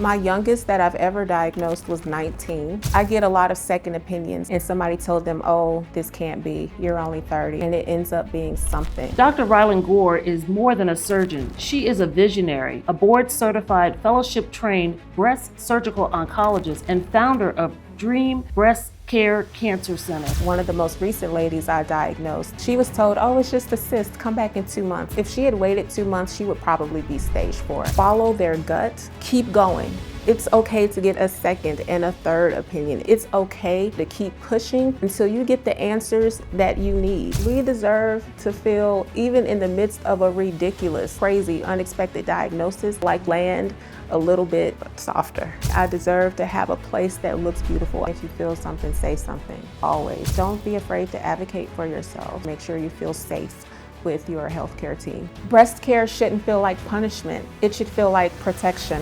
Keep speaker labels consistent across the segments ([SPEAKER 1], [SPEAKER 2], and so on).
[SPEAKER 1] My youngest that I've ever diagnosed was 19. I get a lot of second opinions, and somebody told them, oh, this can't be, you're only 30, and it ends up being something.
[SPEAKER 2] Dr. Ryland Gore is more than a surgeon. She is a visionary, a board-certified, fellowship-trained breast surgical oncologist and founder of Dream Breast Care Cancer Center.
[SPEAKER 1] One of the most recent ladies I diagnosed, she was told, oh, it's just a cyst, come back in 2 months. If she had waited 2 months, she would probably be stage 4. Follow their gut, keep going. It's okay to get a second and a third opinion. It's okay to keep pushing until you get the answers that you need. We deserve to feel, even in the midst of a ridiculous, crazy, unexpected diagnosis, like land a little bit softer. I deserve to have a place that looks beautiful. If you feel something, say something, always. Don't be afraid to advocate for yourself. Make sure you feel safe with your healthcare team. Breast care shouldn't feel like punishment. It should feel like protection.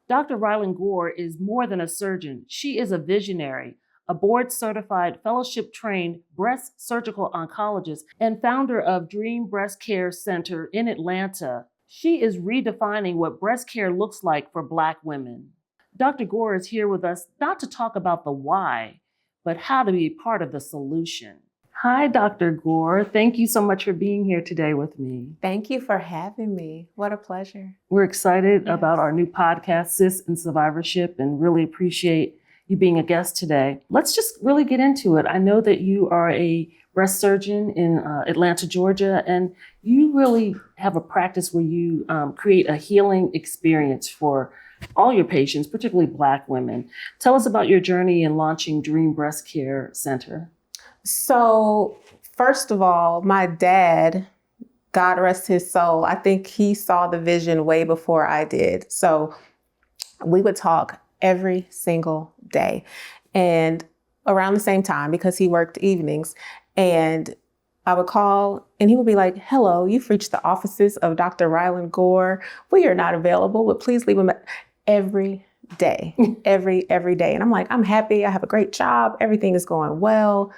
[SPEAKER 2] Dr. Ryland Gore is more than a surgeon. She is a visionary, a board-certified, fellowship-trained breast surgical oncologist and founder of Dream Breast Care Center in Atlanta. She is redefining what breast care looks like for Black women. Dr. Gore is here with us not to talk about the why, but how to be part of the solution. Hi, Dr. Gore. Thank you so much for being here today with me.
[SPEAKER 1] Thank you for having me. What a pleasure.
[SPEAKER 2] We're excited about our new podcast, Sis in Survivorship, and really appreciate you being a guest today. Let's just really get into it. I know that you are a breast surgeon in Atlanta, Georgia, and you really have a practice where you create a healing experience for all your patients, particularly Black women. Tell us about your journey in launching Dream Breast Care Center.
[SPEAKER 1] So, first of all, my dad, God rest his soul, I think he saw the vision way before I did. So we would talk every single day and around the same time because he worked evenings. And I would call and he would be like, hello, you've reached the offices of Dr. Ryland Gore. We are not available, but please leave him every day, every day. And I'm like, I'm happy. I have a great job. Everything is going well.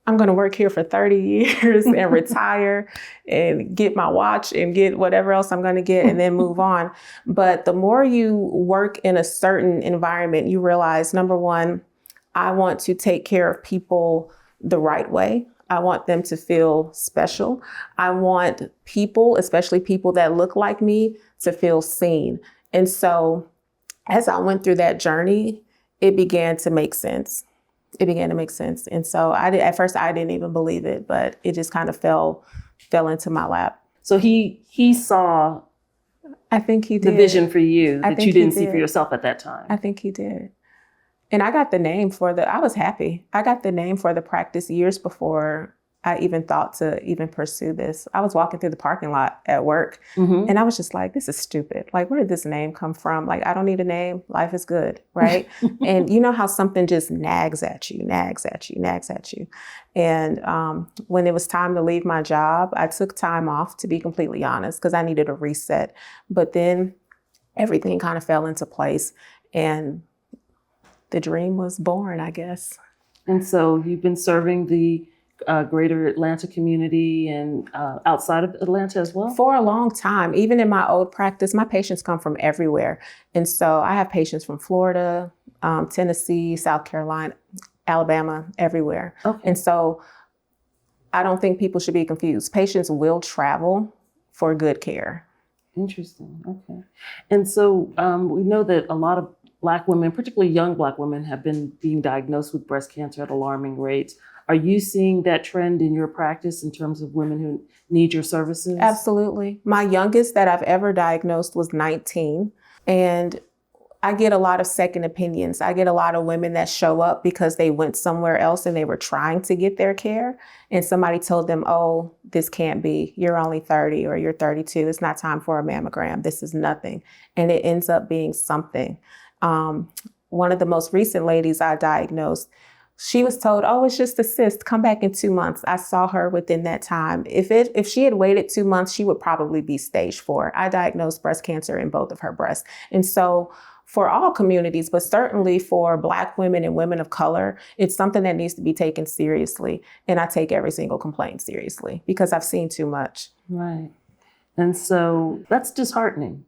[SPEAKER 1] I'm going to work here for 30 years and retire and get my watch and get whatever else I'm going to get and then move on. But the more you work in a certain environment, you realize, number one, I want to take care of people the right way. I want them to feel special. I want people, especially people that look like me, to feel seen. And so as I went through that journey, it began to make sense. And so at first I didn't even believe it, but it just kind of fell into my lap.
[SPEAKER 2] So he saw,
[SPEAKER 1] I think he did,
[SPEAKER 2] the vision for you that you didn't see for yourself at that time.
[SPEAKER 1] I think he did. And I got the name I was happy. I got the name for the practice years before I even thought to even pursue this. I was walking through the parking lot at work and I was just like, this is stupid. Like, where did this name come from? Like, I don't need a name. Life is good, right? And you know how something just nags at you. And when it was time to leave my job, I took time off, to be completely honest, because I needed a reset. But then everything kind of fell into place and the dream was born, I guess.
[SPEAKER 2] And so you've been serving the greater Atlanta community and outside of Atlanta as well?
[SPEAKER 1] For a long time. Even in my old practice, my patients come from everywhere. And so I have patients from Florida, Tennessee, South Carolina, Alabama, everywhere. Okay. And so I don't think people should be confused. Patients will travel for good care.
[SPEAKER 2] Interesting. Okay. And so we know that a lot of Black women, particularly young Black women, have been being diagnosed with breast cancer at alarming rates. Are you seeing that trend in your practice in terms of women who need your services?
[SPEAKER 1] Absolutely. My youngest that I've ever diagnosed was 19. And I get a lot of second opinions. I get a lot of women that show up because they went somewhere else and they were trying to get their care. And somebody told them, oh, this can't be. You're only 30 or you're 32. It's not time for a mammogram. This is nothing. And it ends up being something. One of the most recent ladies I diagnosed, She was told, oh, it's just a cyst. Come back in 2 months. I saw her within that time. If she had waited 2 months, she would probably be stage 4. I diagnosed breast cancer in both of her breasts. And so for all communities, but certainly for Black women and women of color, it's something that needs to be taken seriously. And I take every single complaint seriously because I've seen too much.
[SPEAKER 2] Right. And so that's disheartening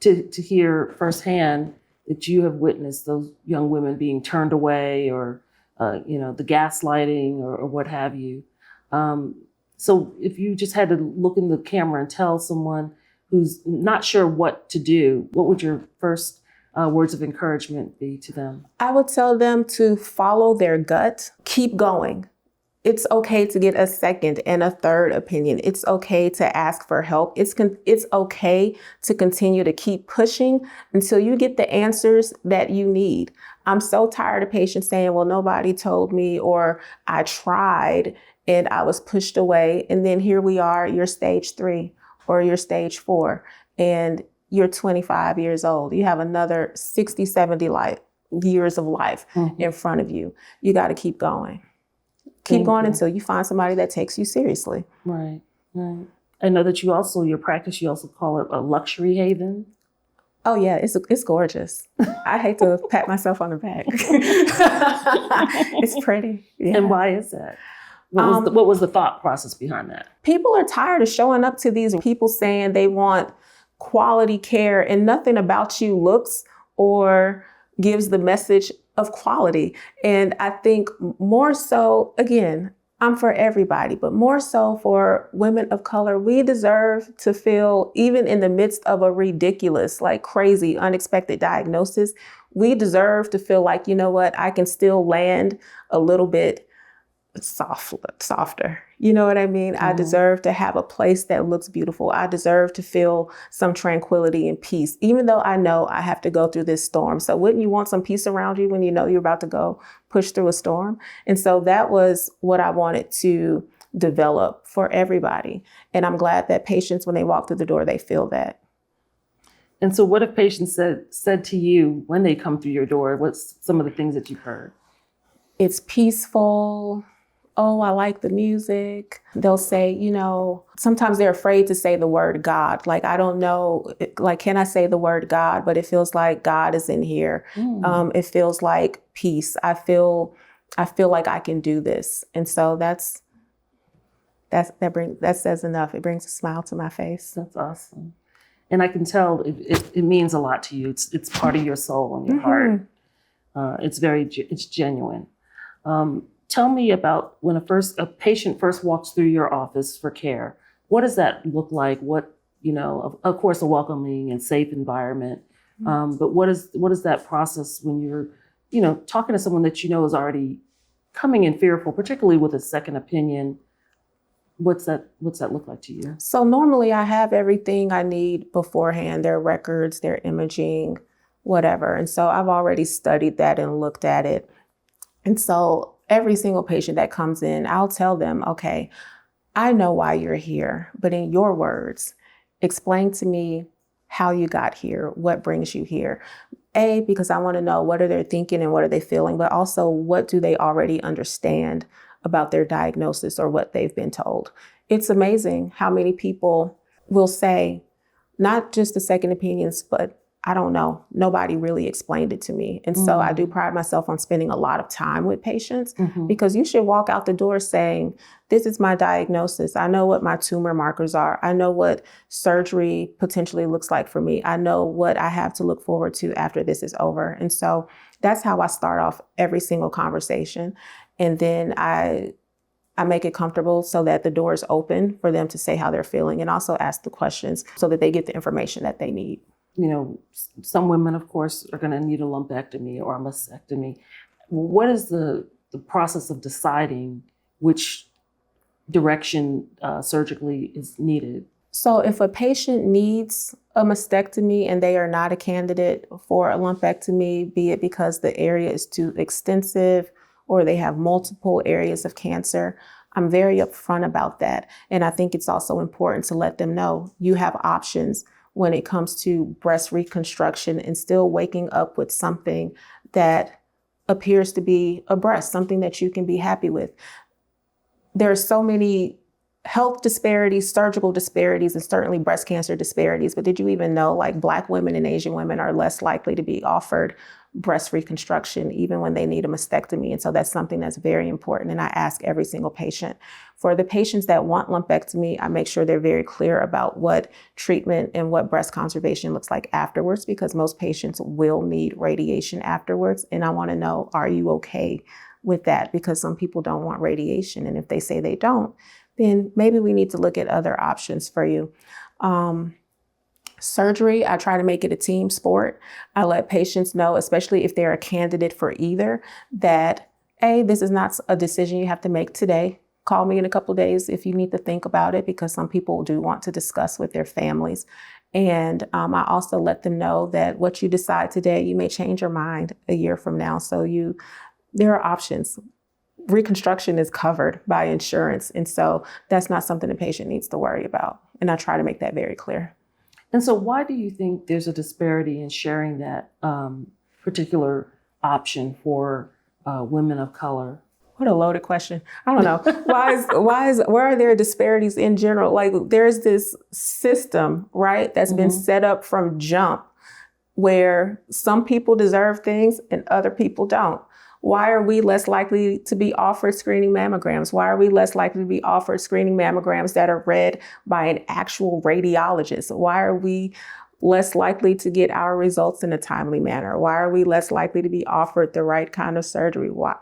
[SPEAKER 2] to hear firsthand that you have witnessed those young women being turned away or the gaslighting or what have you. So if you just had to look in the camera and tell someone who's not sure what to do, what would your first words of encouragement be to them?
[SPEAKER 1] I would tell them to follow their gut, keep going. It's okay to get a second and a third opinion. It's okay to ask for help. It's okay to continue to keep pushing until you get the answers that you need. I'm so tired of patients saying, well, nobody told me, or I tried and I was pushed away. And then here we are, you're stage 3 or you're stage 4 and you're 25 years old. You have another 60, 70 years of life in front of you. You got to keep going. Keep going until you find somebody that takes you seriously.
[SPEAKER 2] Right. I know that your practice, you also call it a luxury haven.
[SPEAKER 1] Oh yeah, it's gorgeous. I hate to pat myself on the back. It's pretty. Yeah.
[SPEAKER 2] And why is that? What was the thought process behind that?
[SPEAKER 1] People are tired of showing up to these people saying they want quality care and nothing about you looks or gives the message of quality. And I think more so, again, I'm for everybody, but more so for women of color, we deserve to feel, even in the midst of a ridiculous, like crazy, unexpected diagnosis, we deserve to feel like, you know what, I can still land a little bit softer. You know what I mean? I deserve to have a place that looks beautiful. I deserve to feel some tranquility and peace, even though I know I have to go through this storm. So wouldn't you want some peace around you when you know you're about to go push through a storm? And so that was what I wanted to develop for everybody. And I'm glad that patients, when they walk through the door, they feel that.
[SPEAKER 2] And so what have patients said to you when they come through your door? What's some of the things that you've heard? It's
[SPEAKER 1] peaceful. Oh, I like the music. They'll say, sometimes they're afraid to say the word God. Like, I don't know, can I say the word God? But it feels like God is in here. It feels like peace. I feel like I can do this. And so that says enough. It brings a smile to my face.
[SPEAKER 2] That's awesome. And I can tell it means a lot to you. It's part of your soul and your heart. It's genuine. Tell me about when a patient first walks through your office for care. What does that look like? What, of course, a welcoming and safe environment. But what is that process when you're, talking to someone that is already coming in fearful, particularly with a second opinion? What's that look like to you?
[SPEAKER 1] So normally I have everything I need beforehand, their records, their imaging, whatever. And so I've already studied that and looked at it. And so every single patient that comes in, I'll tell them, okay, I know why you're here, but in your words, explain to me how you got here, what brings you here. Because I want to know what are they thinking and what are they feeling, but also what do they already understand about their diagnosis or what they've been told. It's amazing how many people will say, not just the second opinions, but I don't know. Nobody really explained it to me. And so I do pride myself on spending a lot of time with patients because you should walk out the door saying, this is my diagnosis. I know what my tumor markers are. I know what surgery potentially looks like for me. I know what I have to look forward to after this is over. And so that's how I start off every single conversation. And then I make it comfortable so that the door is open for them to say how they're feeling and also ask the questions so that they get the information that they need.
[SPEAKER 2] Some women, of course, are going to need a lumpectomy or a mastectomy. What is the process of deciding which direction surgically is needed?
[SPEAKER 1] So if a patient needs a mastectomy and they are not a candidate for a lumpectomy, be it because the area is too extensive or they have multiple areas of cancer, I'm very upfront about that. And I think it's also important to let them know you have options when it comes to breast reconstruction and still waking up with something that appears to be a breast, something that you can be happy with. There are so many health disparities, surgical disparities, and certainly breast cancer disparities. But did you even know, like, Black women and Asian women are less likely to be offered breast reconstruction even when they need a mastectomy? And so that's something that's very important. And I ask every single patient. For the patients that want lumpectomy, I make sure they're very clear about what treatment and what breast conservation looks like afterwards, because most patients will need radiation afterwards. And I want to know, are you okay with that? Because some people don't want radiation. And if they say they don't, then maybe we need to look at other options for you. Surgery, I try to make it a team sport. I let patients know, especially if they're a candidate for either, that, A, this is not a decision you have to make today. Call me in a couple of days if you need to think about it, because some people do want to discuss with their families. And I also let them know that what you decide today, you may change your mind a year from now. So there are options. Reconstruction is covered by insurance. And so that's not something the patient needs to worry about. And I try to make that very clear.
[SPEAKER 2] And so why do you think there's a disparity in sharing that particular option for women of color?
[SPEAKER 1] What a loaded question. I don't know. Where are there disparities in general? Like, there's this system, right, that's been set up from jump where some people deserve things and other people don't. Why are we less likely to be offered screening mammograms? Why are we less likely to be offered screening mammograms that are read by an actual radiologist? Why are we less likely to get our results in a timely manner? Why are we less likely to be offered the right kind of surgery? Why?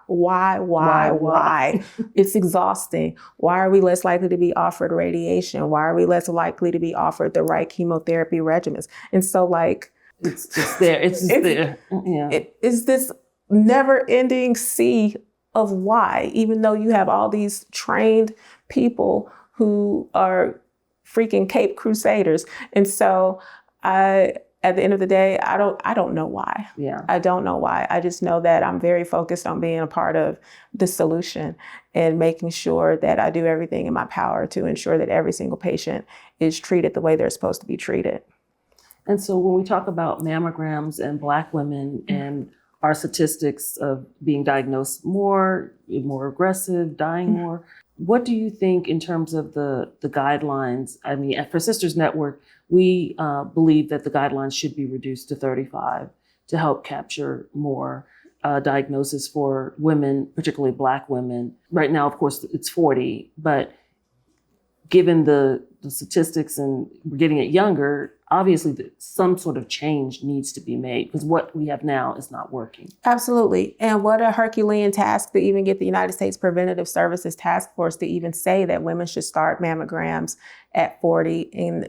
[SPEAKER 1] It's exhausting. Why are we less likely to be offered radiation? Why are we less likely to be offered the right chemotherapy regimens? And so, like,
[SPEAKER 2] it's just there. It's just there. Yeah.
[SPEAKER 1] It is this never-ending sea of why, even though you have all these trained people who are freaking Cape Crusaders. And so at the end of the day, I don't know why.
[SPEAKER 2] Yeah.
[SPEAKER 1] I don't know why. I just know that I'm very focused on being a part of the solution and making sure that I do everything in my power to ensure that every single patient is treated the way they're supposed to be treated.
[SPEAKER 2] And so when we talk about mammograms and Black women and our statistics of being diagnosed more aggressive, dying more, what do you think in terms of the guidelines? I mean, at Persisters Network, we believe that the guidelines should be reduced to 35 to help capture more diagnosis for women, particularly Black women. Right now, of course, it's 40, but given the statistics and we're getting it younger, obviously some sort of change needs to be made because what we have now is not working.
[SPEAKER 1] Absolutely. And what a Herculean task to even get the United States Preventative Services Task Force to even say that women should start mammograms at 40 and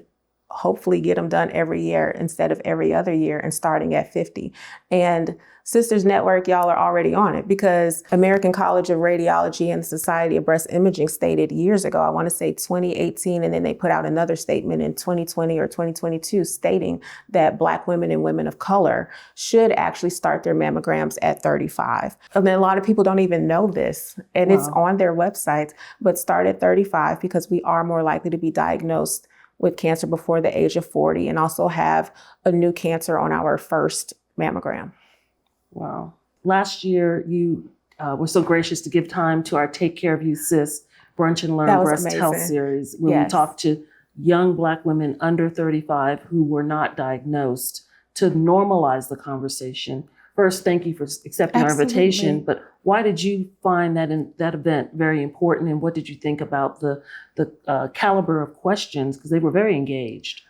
[SPEAKER 1] hopefully get them done every year instead of every other year and starting at 50. And Sisters Network, y'all are already on it because American College of Radiology and the Society of Breast Imaging stated years ago, I want to say 2018, and then they put out another statement in 2020 or 2022 stating that Black women and women of color should actually start their mammograms at 35. And then a lot of people don't even know this, and It's on their websites, but start at 35 because we are more likely to be diagnosed with cancer before the age of 40 and also have a new cancer on our first mammogram.
[SPEAKER 2] Wow. Last year, you were so gracious to give time to our Take Care of You Sis Brunch and Learn Breast
[SPEAKER 1] amazing.
[SPEAKER 2] Health series, where we talked to young Black women under 35 who were not diagnosed to normalize the conversation. First, thank you for accepting our invitation, but why did you find that event very important, and what did you think about the caliber of questions, because they were very engaged?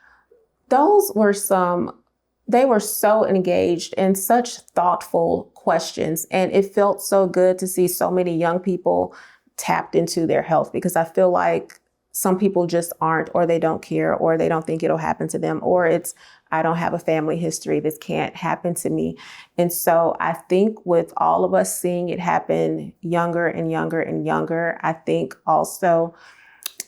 [SPEAKER 1] They were so engaged and such thoughtful questions, and it felt so good to see so many young people tapped into their health, because I feel like some people just aren't, or they don't care, or they don't think it'll happen to them, or it's, I don't have a family history, this can't happen to me. And so I think with all of us seeing it happen younger and younger and younger, I think also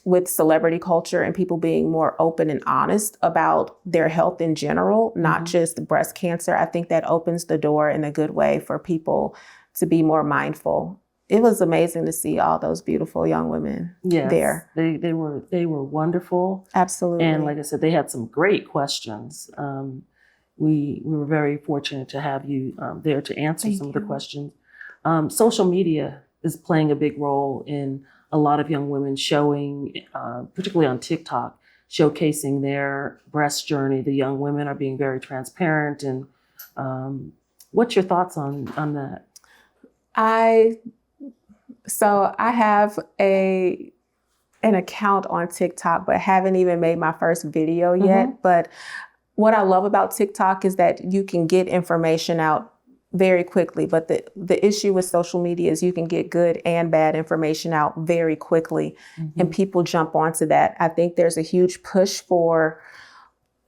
[SPEAKER 1] with celebrity culture and people being more open and honest about their health in general, not just breast cancer, I think that opens the door in a good way for people to be more mindful. It was amazing to see all those beautiful young women there.
[SPEAKER 2] They were wonderful.
[SPEAKER 1] Absolutely.
[SPEAKER 2] And like I said, they had some great questions. We were very fortunate to have you there to answer some of the questions. Social media is playing a big role in a lot of young women showing, particularly on TikTok, showcasing their breast journey. The young women are being very transparent. And what's your thoughts on that?
[SPEAKER 1] I have an account on TikTok, but haven't even made my first video yet. But what I love about TikTok is that you can get information out very quickly. But the issue with social media is you can get good and bad information out very quickly, and people jump onto that. I think there's a huge push for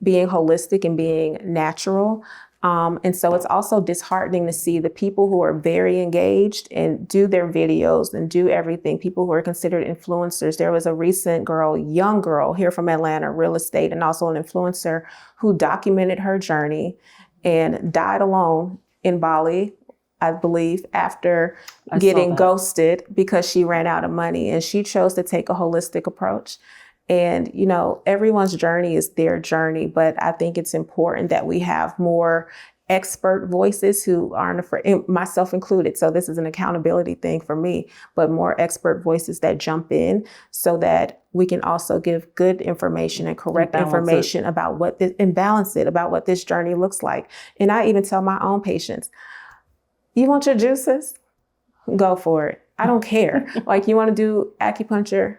[SPEAKER 1] being holistic and being natural. And so it's also disheartening to see the people who are very engaged and do their videos and do everything, people who are considered influencers. There was a recent young girl here from Atlanta, real estate, and also an influencer, who documented her journey and died alone in Bali, I believe, after getting ghosted because she ran out of money. And she chose to take a holistic approach. And, everyone's journey is their journey, but I think it's important that we have more expert voices who aren't afraid, myself included. So this is an accountability thing for me, but more expert voices that jump in so that we can also give good information and correct information about and balance it about what this journey looks like. And I even tell my own patients, you want your juices? Go for it. I don't care. Like, you want to do acupuncture?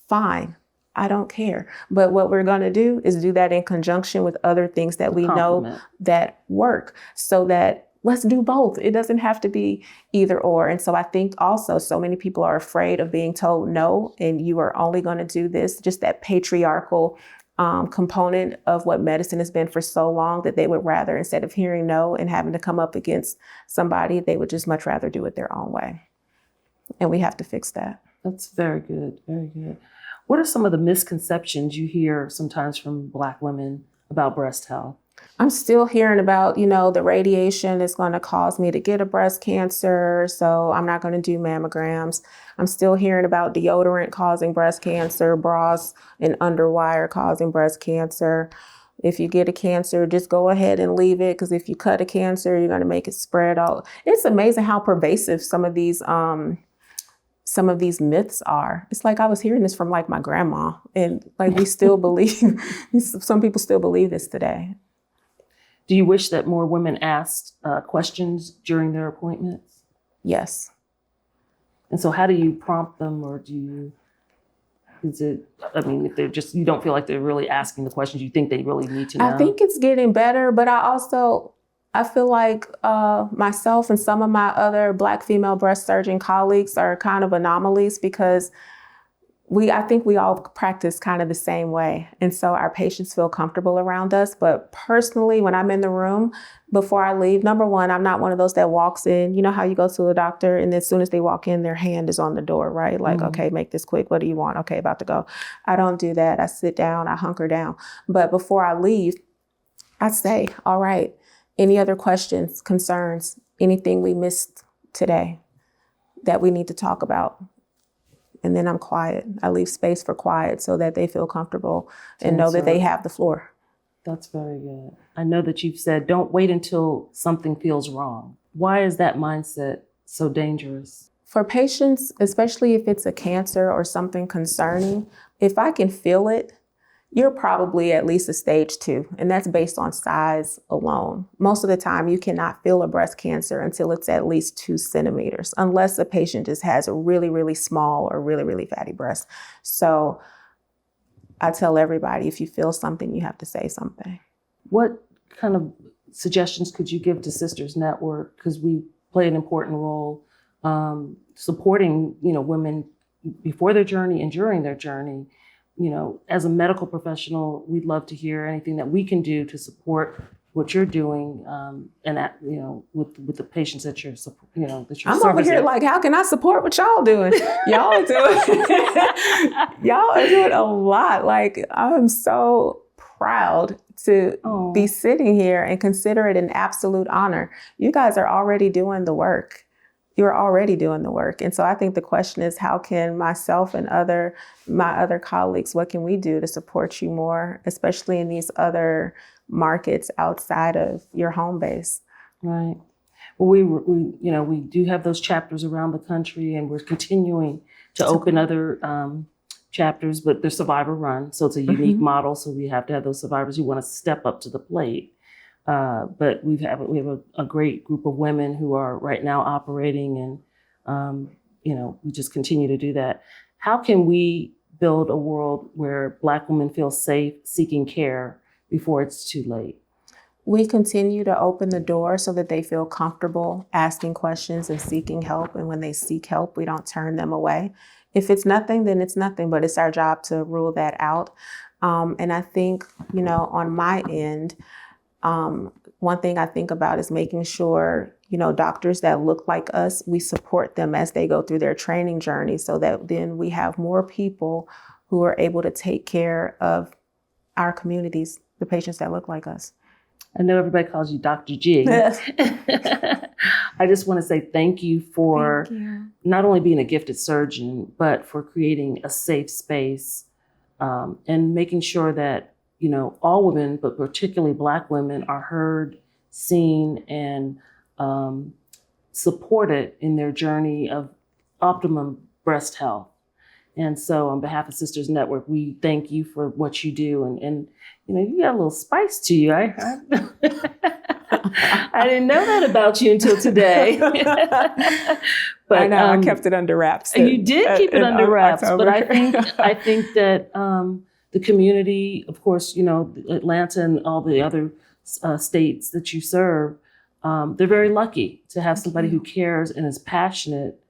[SPEAKER 1] Fine. I don't care. But what we're going to do is do that in conjunction with other things that we know that work, so that let's do both. It doesn't have to be either or. And so I think also so many people are afraid of being told no, and you are only going to do this, just that patriarchal component of what medicine has been for so long, that they would rather, instead of hearing no and having to come up against somebody, they would just much rather do it their own way. And we have to fix that. That's
[SPEAKER 2] very good. Very good. What are some of the misconceptions you hear sometimes from Black women about breast health?
[SPEAKER 1] I'm still hearing about, the radiation is going to cause me to get a breast cancer, so I'm not going to do mammograms. I'm still hearing about deodorant causing breast cancer, bras and underwire causing breast cancer. If you get a cancer, just go ahead and leave it, because if you cut a cancer, you're going to make it spread out. It's amazing how pervasive some of these myths are. It's like I was hearing this from my grandma, and we still believe, some people still believe this today.
[SPEAKER 2] Do you wish that more women asked questions during their appointments?
[SPEAKER 1] Yes.
[SPEAKER 2] And so how do you prompt them, or if they're just, you don't feel like they're really asking the questions you think they really need to know?
[SPEAKER 1] I think it's getting better, but I feel like myself and some of my other Black female breast surgeon colleagues are kind of anomalies, because I think we all practice kind of the same way. And so our patients feel comfortable around us. But personally, when I'm in the room, before I leave, number one, I'm not one of those that walks in. You know how you go to a doctor and as soon as they walk in, their hand is on the door, right? Like, okay, make this quick. What do you want? Okay, about to go. I don't do that. I sit down, I hunker down. But before I leave, I say, all right, any other questions, concerns, anything we missed today that we need to talk about? And then I'm quiet. I leave space for quiet so that they feel comfortable and know that they have the floor.
[SPEAKER 2] That's very good. I know that you've said, don't wait until something feels wrong. Why is that mindset so dangerous?
[SPEAKER 1] For patients, especially if it's a cancer or something concerning, if I can feel it, you're probably at least a stage 2, and that's based on size alone. Most of the time, you cannot feel a breast cancer until it's at least 2 centimeters, unless a patient just has a really, really small or really, really fatty breast. So I tell everybody, if you feel something, you have to say something.
[SPEAKER 2] What kind of suggestions could you give to Sisters Network? Because we play an important role supporting, women before their journey and during their journey. As a medical professional, we'd love to hear anything that we can do to support what you're doing, with the patients that you're, that you're
[SPEAKER 1] I'm over here how can I support what y'all doing? Y'all are doing a lot. I'm so proud to be sitting here and consider it an absolute honor. You guys are already doing the work. You're already doing the work. And so I think the question is, how can myself and my other colleagues, what can we do to support you more, especially in these other markets outside of your home base?
[SPEAKER 2] Right. Well, we do have those chapters around the country, and we're continuing to open other chapters, but they're survivor run, so it's a unique model. So we have to have those survivors who want to step up to the plate. But we have a great group of women who are right now operating, and we just continue to do that. How can we build a world where Black women feel safe seeking care before it's too late?
[SPEAKER 1] We continue to open the door so that they feel comfortable asking questions and seeking help. And when they seek help, we don't turn them away. If it's nothing, then it's nothing, but it's our job to rule that out. And I think, on my end, one thing I think about is making sure, doctors that look like us, we support them as they go through their training journey so that then we have more people who are able to take care of our communities, the patients that look like us.
[SPEAKER 2] I know everybody calls you Dr. G.
[SPEAKER 1] Yes.
[SPEAKER 2] I just want to say thank you for not only being a gifted surgeon, but for creating a safe space and making sure that, all women, but particularly Black women, are heard, seen, and supported in their journey of optimum breast health. And so on behalf of Sisters Network, we thank you for what you do. And you got a little spice to you. I didn't know that about you until today. But
[SPEAKER 1] I know, I kept it under wraps.
[SPEAKER 2] And you did keep it under wraps.
[SPEAKER 1] October.
[SPEAKER 2] But I think that the community, of course, Atlanta and all the other states that you serve, they're very lucky to have somebody who cares and is passionate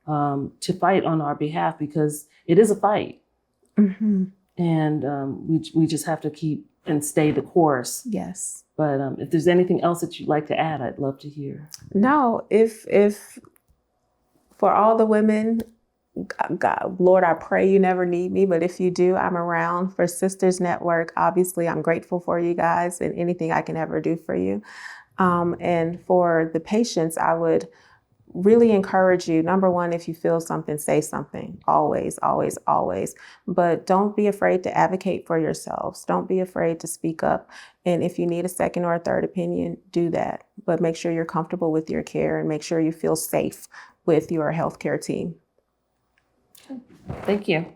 [SPEAKER 2] to fight on our behalf, because it is a fight. Mm-hmm. And we just have to keep and stay the course.
[SPEAKER 1] Yes.
[SPEAKER 2] But if there's anything else that you'd like to add, I'd love to hear.
[SPEAKER 1] No, if for all the women, God, Lord, I pray you never need me, but if you do, I'm around. For Sisters Network, obviously, I'm grateful for you guys and anything I can ever do for you. And for the patients, I would really encourage you. Number one, if you feel something, say something. Always, always, always. But don't be afraid to advocate for yourselves. Don't be afraid to speak up. And if you need a second or a third opinion, do that. But make sure you're comfortable with your care and make sure you feel safe with your healthcare team.
[SPEAKER 2] Thank you.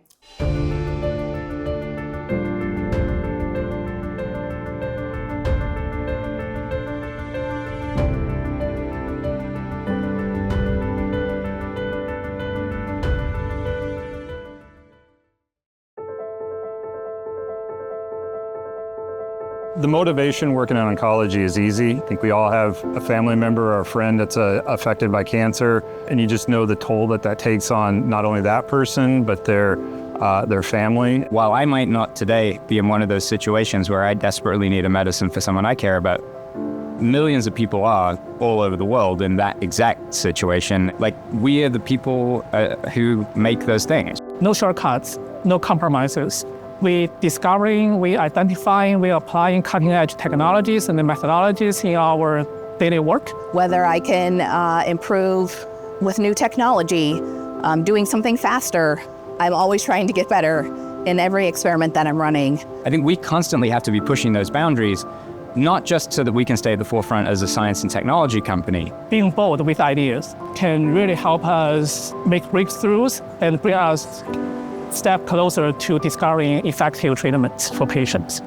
[SPEAKER 3] The motivation working in oncology is easy. I think we all have a family member or a friend that's affected by cancer, and you just know the toll that takes on not only that person, but their family.
[SPEAKER 4] While I might not today be in one of those situations where I desperately need a medicine for someone I care about, millions of people are all over the world in that exact situation. Like, we are the people who make those things.
[SPEAKER 5] No shortcuts, no compromises. We discovering, we identifying, we applying cutting-edge technologies and the methodologies in our daily work.
[SPEAKER 6] Whether I can improve with new technology, doing something faster, I'm always trying to get better in every experiment that I'm running.
[SPEAKER 4] I think we constantly have to be pushing those boundaries, not just so that we can stay at the forefront as a science and technology company.
[SPEAKER 5] Being bold with ideas can really help us make breakthroughs and bring us step closer to discovering effective treatments for patients.